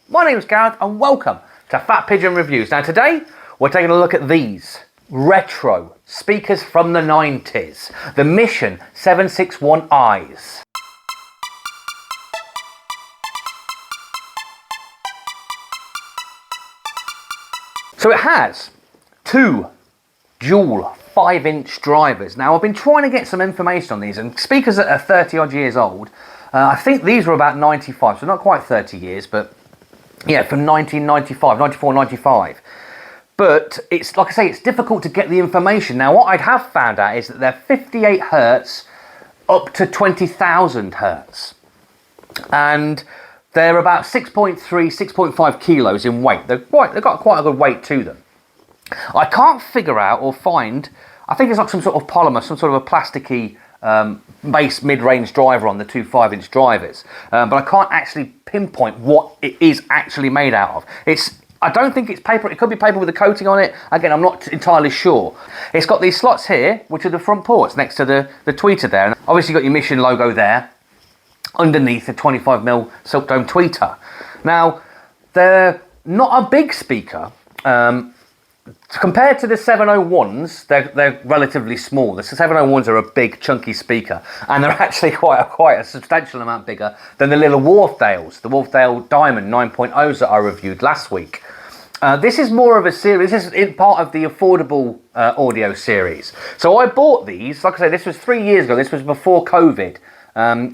My name's Gareth and welcome to Fat Pigeon Reviews. Now today we're taking a look at these retro speakers from the 90s, the Mission 761Is. So it has two dual 5-inch drivers. Now I've been trying to get some information on these, and speakers that are 30 odd years old, I think these were about 95, so not quite 30 years, but yeah, from 1995, 94, 95. But it's, like I say, it's difficult to get the information. Now what I have found out is that they're 58 hertz up to 20,000 hertz. And they're about 6.3, 6.5 kilos in weight. They've got quite a good weight to them. I can't figure out or find, I think it's like some sort of polymer, some sort of a plasticky base mid-range driver on the two 5-inch drivers. But I can't actually pinpoint what it is actually made out of. I don't think it's paper. It could be paper with a coating on it. Again, I'm not entirely sure. It's got these slots here, which are the front ports next to the tweeter there. And obviously you've got your Mission logo there. Underneath the 25mm silk dome tweeter. Now, they're not a big speaker. Compared to the 701s, they're relatively small. The 701s are a big, chunky speaker, and they're actually quite a substantial amount bigger than the little Wharfdales, the Wharfdale Diamond 9.0s that I reviewed last week. This is more of a series. This is part of the affordable audio series. So I bought these, like I said, this was 3 years ago. This was before COVID.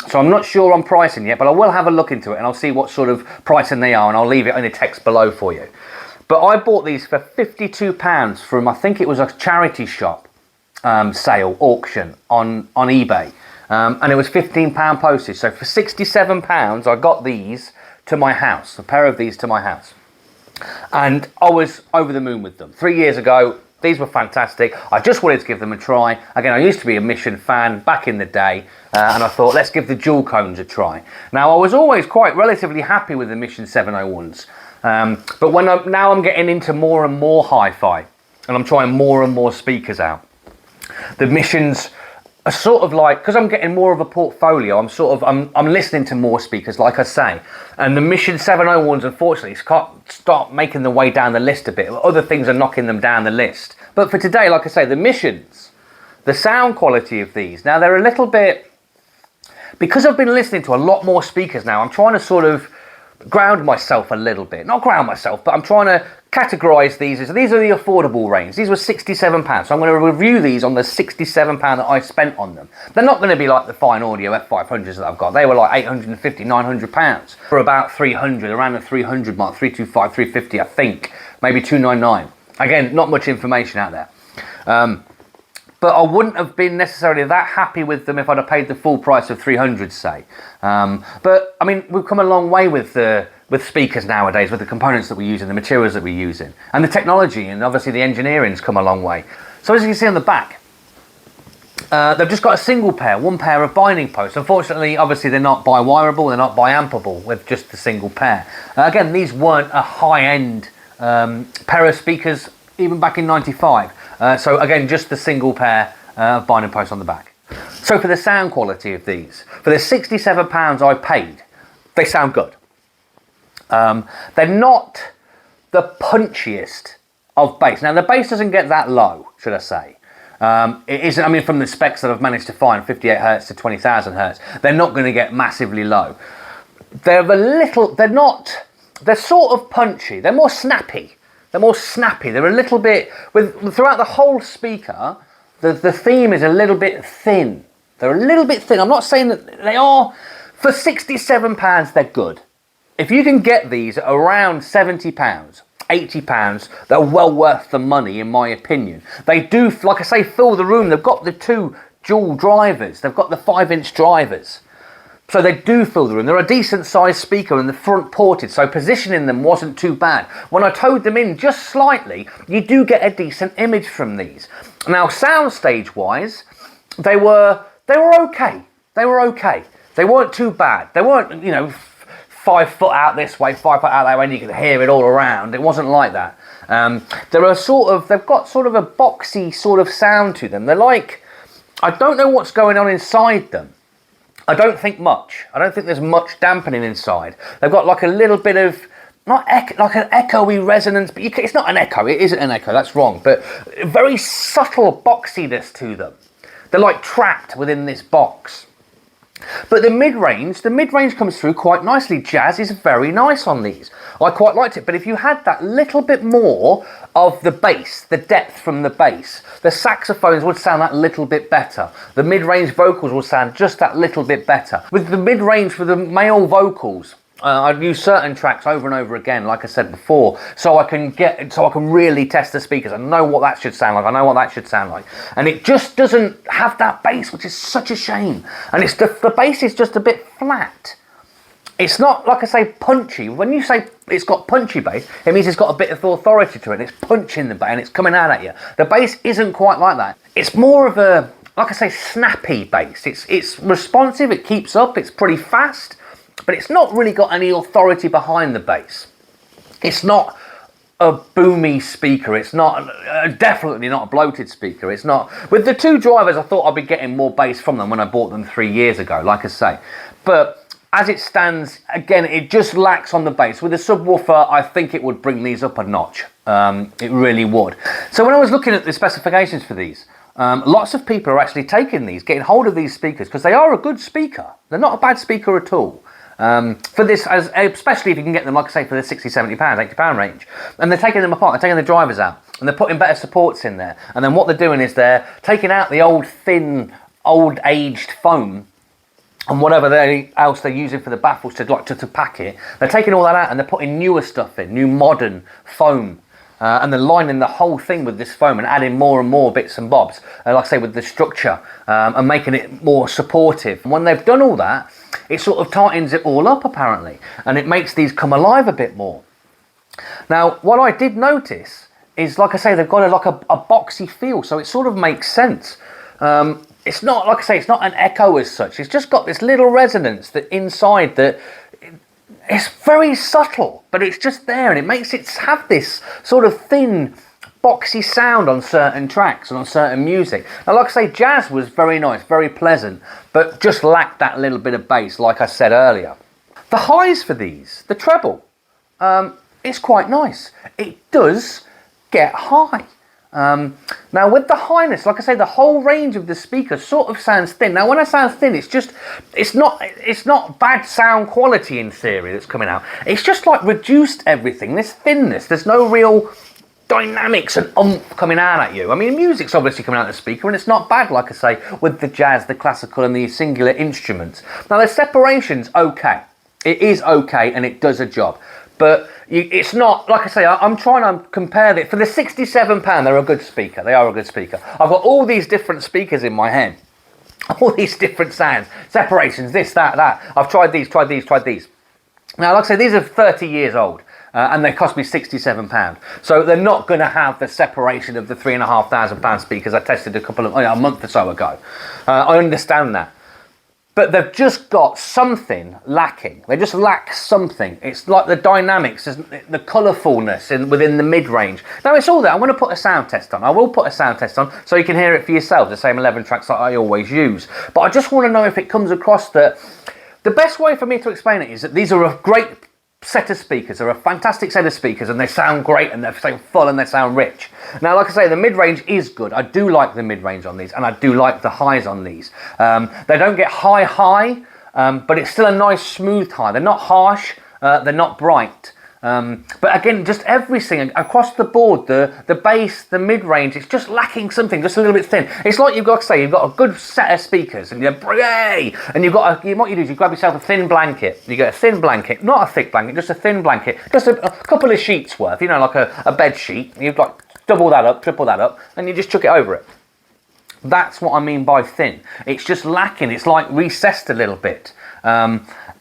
So I'm not sure on pricing yet, but I will have a look into it and I'll see what sort of pricing they are, and I'll leave it in the text below for you. But I bought these for £52 from, I think it was a charity shop sale, auction on eBay. And it was £15 postage. So for £67, I got these to my house, a pair of these to my house. And I was over the moon with them. 3 years ago, these were fantastic. I just wanted to give them a try. Again, I used to be a Mission fan back in the day, and I thought, let's give the dual cones a try. Now, I was always quite relatively happy with the Mission 701s, but now I'm getting into more and more hi-fi, and I'm trying more and more speakers out. The Missions are sort of like, because I'm getting more of a portfolio, I'm listening to more speakers, like I say, and the Mission 701s, unfortunately, start making their way down the list a bit. Other things are knocking them down the list. But for today, like I say, the Missions, the sound quality of these, now they're a little bit, because I've been listening to a lot more speakers now, I'm trying to sort of ground myself a little bit. Not ground myself, but I'm trying to categorise these as, these are the affordable range. These were £67, so I'm going to review these on the £67 that I spent on them. They're not going to be like the fine audio F500s that I've got. They were like £850, £900 for about 300, around the 300 mark, 325, 350, I think, maybe 299. Again, not much information out there. But I wouldn't have been necessarily that happy with them if I'd have paid the full price of 300, say. But I mean, we've come a long way with speakers nowadays, with the components that we use and the materials that we're using, and the technology, and obviously the engineering's come a long way. So as you can see on the back, they've just got a single pair, one pair of binding posts. Unfortunately, obviously they're not bi-wireable, they're not bi-ampable with just the single pair. Again, these weren't a high-end pair of speakers even back in 95. So again, just the single pair of binding posts on the back. So for the sound quality of these, for the £67 I paid, they sound good. They're not the punchiest of bass. Now the bass doesn't get that low, should I say. It isn't, I mean, from the specs that I've managed to find, 58 hertz to 20,000 hertz, they're not going to get massively low. They're sort of punchy. They're more snappy. They're a little bit, throughout the whole speaker, the theme is a little bit thin. They're a little bit thin. I'm not saying that they are. For £67, they're good. If you can get these at around £70, £80, they're well worth the money, in my opinion. They do, like I say, fill the room. They've got the two dual drivers. They've got the 5-inch drivers. So they do fill the room. They're a decent sized speaker and the front ported, so positioning them wasn't too bad. When I towed them in just slightly, you do get a decent image from these. Now, soundstage wise, they were okay. They were okay. They weren't too bad. They weren't, 5 foot out this way, 5 foot out that way, and you could hear it all around. It wasn't like that. They've got sort of a boxy sort of sound to them. They're like, I don't know what's going on inside them. I don't think much. I don't think there's much dampening inside. They've got like a little bit of not like an echoey resonance, but it's not an echo. It isn't an echo. That's wrong. But very subtle boxiness to them. They're like trapped within this box. But the mid-range comes through quite nicely. Jazz is very nice on these. I quite liked it. But if you had that little bit more of the bass, the depth from the bass, the saxophones would sound that little bit better. The mid-range vocals will sound just that little bit better. With the mid-range for the male vocals, I'd use certain tracks over and over again, like I said before, so I can really test the speakers. I know what that should sound like. I know what that should sound like, and it just doesn't have that bass, which is such a shame. And it's the bass is just a bit flat. It's not, like I say, punchy. When you say it's got punchy bass, it means it's got a bit of authority to it. It's punching the bass and it's coming out at you. The bass isn't quite like that. It's more of a, like I say, snappy bass. It's responsive. It keeps up. It's pretty fast. But it's not really got any authority behind the bass. It's not a boomy speaker. It's not definitely not a bloated speaker. It's not. With the two drivers, I thought I'd be getting more bass from them when I bought them 3 years ago, like I say. But as it stands, again, it just lacks on the bass. With a subwoofer, I think it would bring these up a notch. It really would. So when I was looking at the specifications for these, lots of people are actually taking these, getting hold of these speakers, because they are a good speaker. They're not a bad speaker at all. For this, especially if you can get them, like I say, for the £60, £70, £80 range. And they're taking them apart, they're taking the drivers out, and they're putting better supports in there. And then what they're doing is they're taking out the old, thin, old aged foam and whatever else they're using for the baffles to pack it. They're taking all that out and they're putting newer stuff in, new modern foam. And they're lining the whole thing with this foam and adding more and more bits and bobs, like I say, with the structure, and making it more supportive. And when they've done all that, it sort of tightens it all up, apparently, and it makes these come alive a bit more. Now, what I did notice is, like I say, they've got a boxy feel, so it sort of makes sense. It's not, like I say, it's not an echo as such. It's just got this little resonance that inside that. It's very subtle, but it's just there, and it makes it have this sort of thin, boxy sound on certain tracks and on certain music. Now, like I say, jazz was very nice, very pleasant, but just lacked that little bit of bass, like I said earlier. The highs for these, the treble, it's quite nice. It does get high. Now with the highness, like I say, the whole range of the speaker sort of sounds thin. Now when I sound thin, it's not bad sound quality in theory that's coming out. It's just like reduced everything, this thinness. There's no real dynamics and oomph coming out at you. I mean, music's obviously coming out of the speaker, and it's not bad, like I say, with the jazz, the classical and the singular instruments. Now the separation's okay. It is okay and it does a job. But it's not, like I say, I'm trying to compare it. For the £67, they're a good speaker. They are a good speaker. I've got all these different speakers in my head. All these different sounds, separations, this, that, that. I've tried these. Now, like I say, these are 30 years old. And they cost me £67. So they're not going to have the separation of the £3,500 speakers I tested a month or so ago. I understand that. But they've just got something lacking. They just lack something. It's like the dynamics, the colourfulness within the mid-range. Now, it's all there. I'm going to put a sound test on. I will put a sound test on so you can hear it for yourself, the same 11 tracks that I always use. But I just want to know if it comes across that... The best way for me to explain it is that these are a great set of speakers. They're a fantastic set of speakers, and they sound great, and they sound full, and they sound rich. Now, like I say, the mid-range is good. I do like the mid-range on these, and I do like the highs on these. They don't get high, but it's still a nice smooth high. They're not harsh, they're not bright. But again, just everything across the board, the bass, the mid-range, it's just lacking something, just a little bit thin. It's like you've got a good set of speakers, and what you do is you grab yourself a thin blanket. You get a thin blanket, not a thick blanket, just a thin blanket, just a couple of sheets worth, like a bed sheet. You've got double that up, triple that up, and you just chuck it over it. That's what I mean by thin. It's just lacking. It's like recessed a little bit.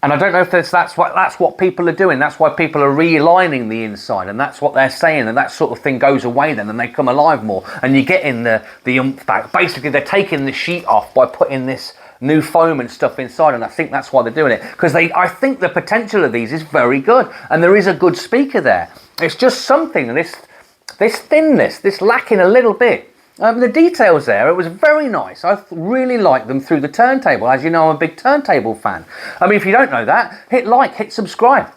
And I don't know if that's what people are doing. That's why people are realigning the inside, and that's what they're saying, and that sort of thing goes away then, and they come alive more, and you get in the oomph back. Basically, they're taking the sheet off by putting this new foam and stuff inside, and I think that's why they're doing it, because I think the potential of these is very good, and there is a good speaker there. It's just something, this thinness, this lacking a little bit. The details there, it was very nice. I really liked them through the turntable. As you know, I'm a big turntable fan. I mean, if you don't know that, hit like, hit subscribe.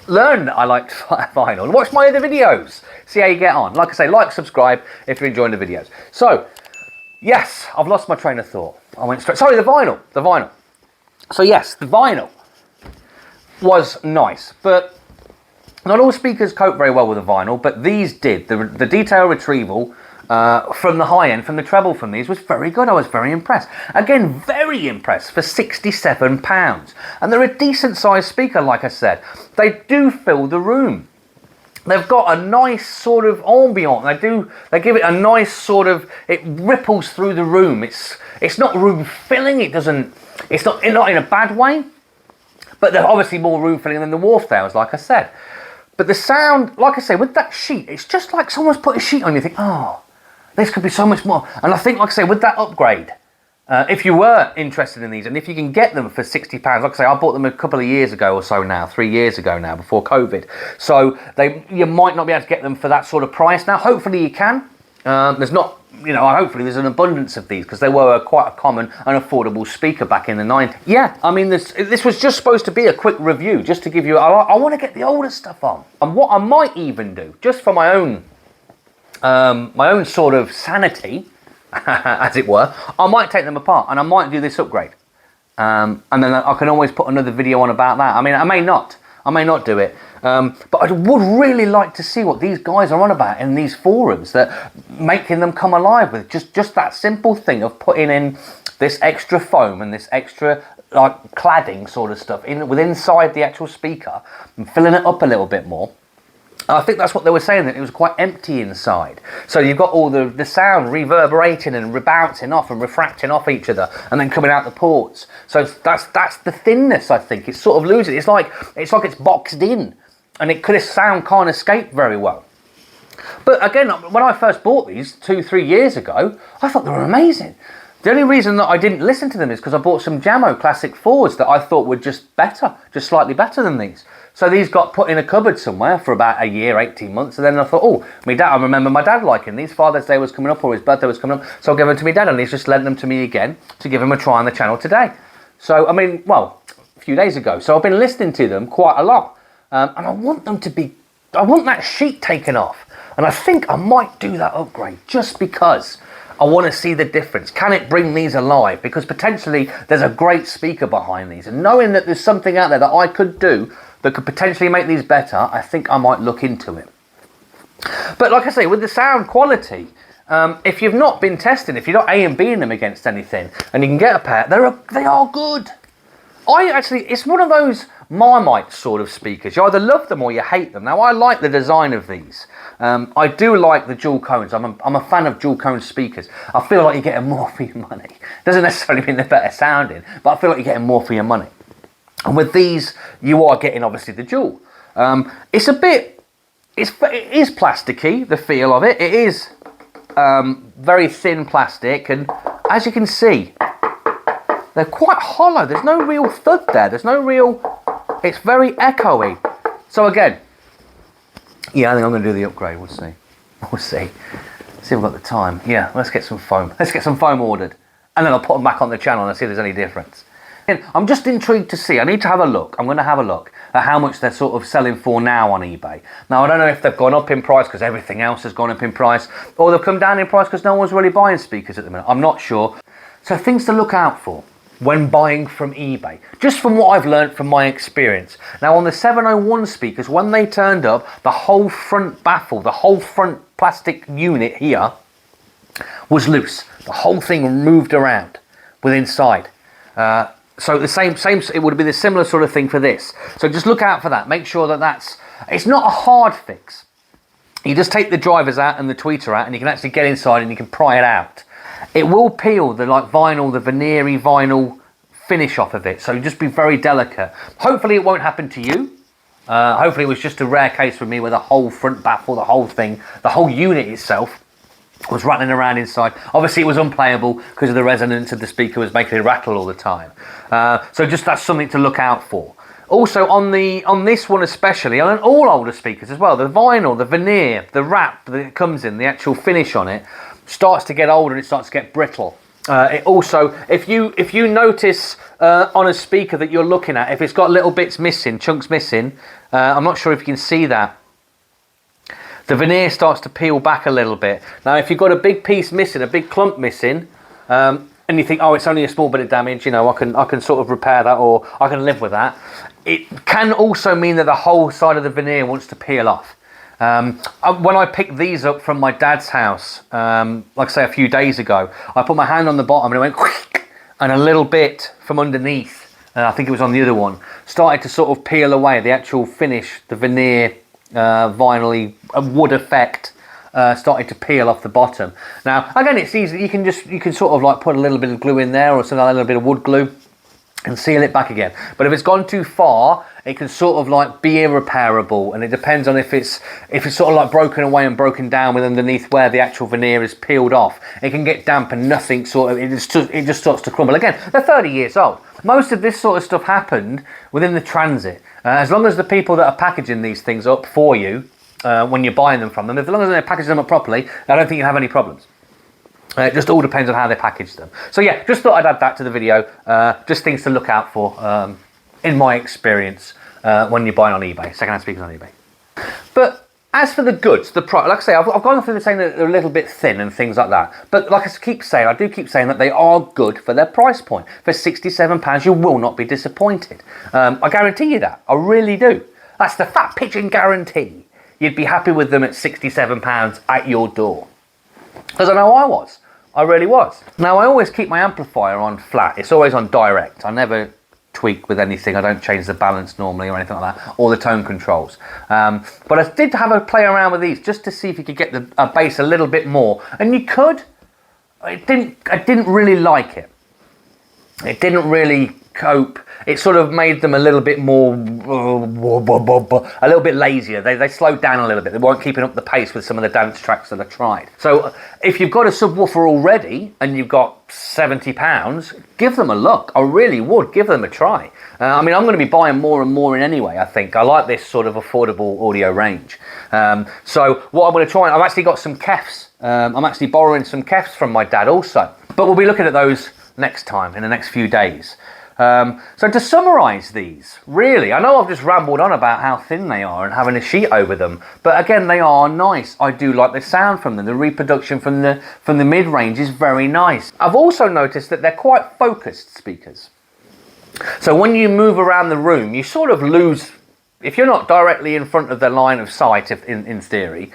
learn that I like vinyl. Watch my other videos. See how you get on. Like I say, like, subscribe if you're enjoying the videos. So, yes, I've lost my train of thought. I went straight... Sorry, the vinyl. So, yes, the vinyl was nice, but not all speakers cope very well with the vinyl, but these did. The detail retrieval from the high end, from the treble from these was very good. I was very impressed. Again, very impressed for £67. And they're a decent sized speaker, like I said. They do fill the room. They've got a nice sort of ambient. They give it a nice sort of, it ripples through the room. It's not room filling. It's not in a bad way, but they're obviously more room filling than the Wharfdales, like I said. But the sound, like I say, with that sheet, it's just like someone's put a sheet on you. You think, oh, this could be so much more. And I think, like I say, with that upgrade, if you were interested in these, and if you can get them for £60, like I say, I bought them a couple of years ago or so now, 3 years ago now, before COVID. So you might not be able to get them for that sort of price now. Hopefully you can. There's not, hopefully there's an abundance of these, because they were quite a common and affordable speaker back in the 90s. Yeah, I mean, this was just supposed to be a quick review, just to give you, I want to get the older stuff on. And what I might even do, just for my own sort of sanity, as it were, I might take them apart and I might do this upgrade. And then I can always put another video on about that. I mean, I may not do it. But I would really like to see what these guys are on about in these forums, that making them come alive with just that simple thing of putting in this extra foam and this extra like cladding sort of stuff inside the actual speaker and filling it up a little bit more. I think that's what they were saying, that it was quite empty inside. So you've got all the sound reverberating and rebouncing off and refracting off each other and then coming out the ports. So that's the thinness, I think. It's sort of losing. It's like it's boxed in, and it could sound can't escape very well. But again, when I first bought these 2-3 years ago, I thought they were amazing. The only reason that I didn't listen to them is because I bought some Jamo Classic 4s that I thought were just slightly better than these. So these got put in a cupboard somewhere for about a year, 18 months, and then I thought, oh, I remember my dad liking these. Father's Day was coming up, or his birthday was coming up, so I'll give them to my dad, and he's just lent them to me again to give him a try on the channel today. So, I mean, well, a few days ago. So I've been listening to them quite a lot, and I want that sheet taken off, and I think I might do that upgrade just because I want to see the difference. Can it bring these alive? Because potentially there's a great speaker behind these, and knowing that there's something out there that I could do that could potentially make these better, I think I might look into it. But like I say, with the sound quality, if you've not been testing, if you're not A and Bing them against anything, and you can get a pair, they are good. It's one of those Marmite sort of speakers. You either love them or you hate them. Now, I like the design of these. I do like the dual cones. I'm a fan of dual cone speakers. I feel like you're getting more for your money. Doesn't necessarily mean they're better sounding, but I feel like you're getting more for your money. And with these, you are getting obviously the dual. It is plasticky, the feel of it. It is very thin plastic, and as you can see, they're quite hollow. There's no real thud there. It's very echoey. So again, yeah, I think I'm going to do the upgrade. We'll see. See if we've got the time. Yeah, let's get some foam. Let's get some foam ordered, and then I'll put them back on the channel and see if there's any difference. I'm just intrigued to see. I need to have a look. I'm going to have a look at how much they're sort of selling for now on eBay. Now, I don't know if they've gone up in price because everything else has gone up in price, or they've come down in price because no one's really buying speakers at the minute. I'm not sure. So things to look out for when buying from eBay, just from what I've learned from my experience. Now, on the 701 speakers, when they turned up, the whole front baffle, the whole front plastic unit here was loose. The whole thing moved around with inside. So the same, it would be the similar sort of thing for this. So just look out for that. Make sure that it's not a hard fix. You just take the drivers out and the tweeter out, and you can actually get inside and you can pry it out. It will peel the vinyl, the veneery vinyl finish off of it. So just be very delicate. Hopefully it won't happen to you. Hopefully it was just a rare case for me where the whole front baffle, the whole thing, the whole unit itself was rattling around inside. Obviously it was unplayable because of the resonance of the speaker was making it rattle all the time. So just that's something to look out for. Also on this one especially, and on all older speakers as well, the vinyl, the veneer, the wrap that it comes in, the actual finish on it starts to get older and it starts to get brittle. It also, if you notice on a speaker that you're looking at, if it's got little bits missing, chunks missing, I'm not sure if you can see that. The veneer starts to peel back a little bit. Now, if you've got a big piece missing, a big clump missing, and you think, oh, it's only a small bit of damage, you know, I can sort of repair that, or I can live with that. It can also mean that the whole side of the veneer wants to peel off. When I picked these up from my dad's house, like I say, a few days ago, I put my hand on the bottom and it went quick, and a little bit from underneath, I think it was on the other one, started to sort of peel away. The actual finish, the veneer, vinyl wood effect, started to peel off the bottom. Now, again, it's easy. You can sort of like put a little bit of glue in there, or something, a little bit of wood glue, and seal it back again. But if it's gone too far, it can sort of like be irreparable, and it depends on if it's sort of like broken away and broken down with underneath where the actual veneer is peeled off. It can get damp and nothing sort of, it just starts to crumble. Again, they're 30 years old. Most of this sort of stuff happened within the transit. As long as the people that are packaging these things up for you, when you're buying them from them, as long as they're packaging them up properly, I don't think you'll have any problems. It just all depends on how they package them. So yeah, just thought I'd add that to the video. Just things to look out for, in my experience, when you're buying on eBay, secondhand speakers on eBay. But as for the goods, the product, like I say, I've gone through the saying that they're a little bit thin and things like that. But like I keep saying, I do keep saying that they are good for their price point. For £67, you will not be disappointed. I guarantee you that. I really do. That's the fat pigeon guarantee. You'd be happy with them at £67 at your door. Because I know I was. I really was. Now, I always keep my amplifier on flat. It's always on direct. I never tweak with anything. I don't change the balance normally or anything like that, or the tone controls. But I did have a play around with these just to see if you could get the bass a little bit more. And you could. I didn't really like it. It didn't really cope. It sort of made them a little bit more, a little bit lazier. They slowed down a little bit. They weren't keeping up the pace with some of the dance tracks that I tried. So if you've got a subwoofer already and you've got £70, give them a look. I really would give them a try. I mean, I'm going to be buying more and more in anyway, I think. I like this sort of affordable audio range. So what I'm going to try, I've actually got some Kefs. I'm actually borrowing some Kefs from my dad also. But we'll be looking at those next time, in the next few days. So to summarise these, really, I know I've just rambled on about how thin they are and having a sheet over them, but again, they are nice. I do like the sound from them. The reproduction from the mid-range is very nice. I've also noticed that they're quite focused speakers. So when you move around the room, you sort of lose, if you're not directly in front of the line of sight, in theory,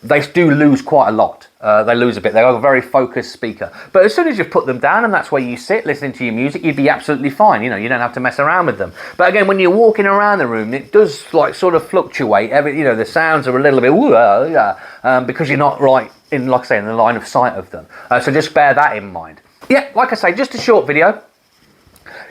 they do lose quite a lot. They lose a bit. They are a very focused speaker. But as soon as you put them down and that's where you sit listening to your music, you'd be absolutely fine. You know, you don't have to mess around with them. But again, when you're walking around the room, it does like sort of fluctuate. The sounds are a little bit because you're not right in, like I say, in the line of sight of them. So just bear that in mind. Yeah, like I say, just a short video.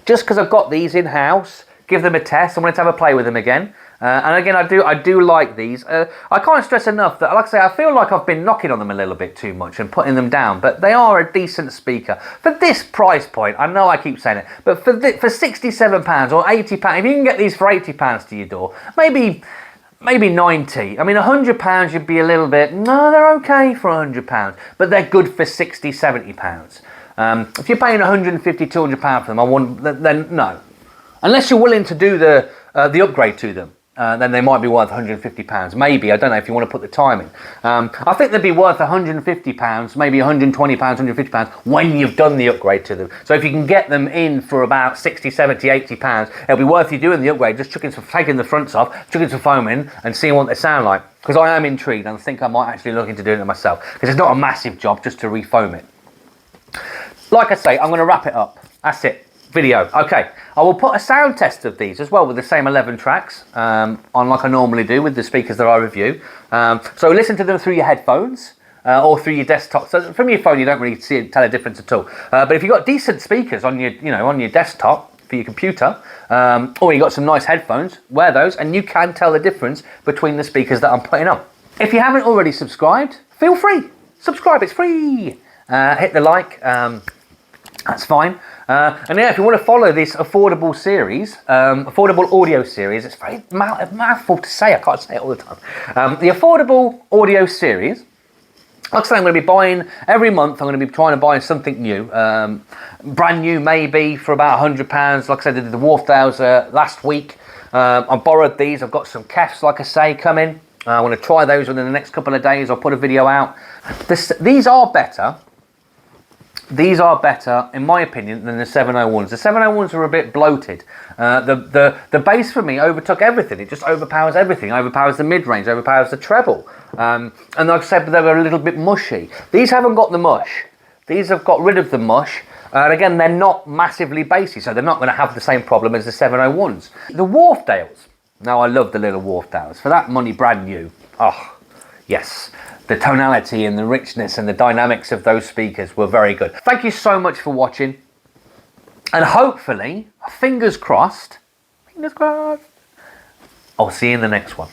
Just because I've got these in-house, give them a test. I wanted to have a play with them again. And again, I do like these. I can't stress enough that, like I say, I feel like I've been knocking on them a little bit too much and putting them down, but they are a decent speaker. For this price point, I know I keep saying it, but for £67 or £80, if you can get these for £80 to your door, maybe 90. I mean, £100 you'd be a little bit, no, they're okay for £100, but they're good for £60, £70. If you're paying £150, £200 for them, then no. Unless you're willing to do the upgrade to them. Then they might be worth £150. Maybe, I don't know if you want to put the time in. I think they'd be worth £150, maybe £120, £150 when you've done the upgrade to them. So if you can get them in for about £60, £70, £80, it'll be worth you doing the upgrade, just taking the fronts off, chucking some foam in and seeing what they sound like. Because I am intrigued and I think I might actually look into doing it myself. Because it's not a massive job just to refoam it. Like I say, I'm going to wrap it up. That's it. Video. Okay, I will put a sound test of these as well with the same 11 tracks on like I normally do with the speakers that I review. So listen to them through your headphones or through your desktop. So from your phone you don't really tell a difference at all. But if you've got decent speakers on your desktop for your computer, or you've got some nice headphones, wear those and you can tell the difference between the speakers that I'm putting on. If you haven't already subscribed, feel free. Subscribe, it's free. Hit the like. That's fine. And yeah, if you want to follow this affordable series, affordable audio series, it's very mouthful to say, I can't say it all the time. The affordable audio series, Like I say, I'm going to be buying every month. I'm going to be trying to buy something new, brand new maybe for about £100. Like I said, I did the Wharfdales last week. I borrowed these. I've got some Kefs, like I say, coming. I want to try those within the next couple of days. I'll put a video out. These are better. These are better, in my opinion, than the 701s. The 701s are a bit bloated. The bass for me overtook everything. It just overpowers everything. Overpowers the mid-range, overpowers the treble. And like I said, they were a little bit mushy. These haven't got the mush. These have got rid of the mush. And again, they're not massively bassy, so they're not going to have the same problem as the 701s. The Wharfdales. Now, I love the little Wharfdales. For that money, brand new. Oh, yes. The tonality and the richness and the dynamics of those speakers were very good. Thank you so much for watching. And hopefully, fingers crossed, I'll see you in the next one.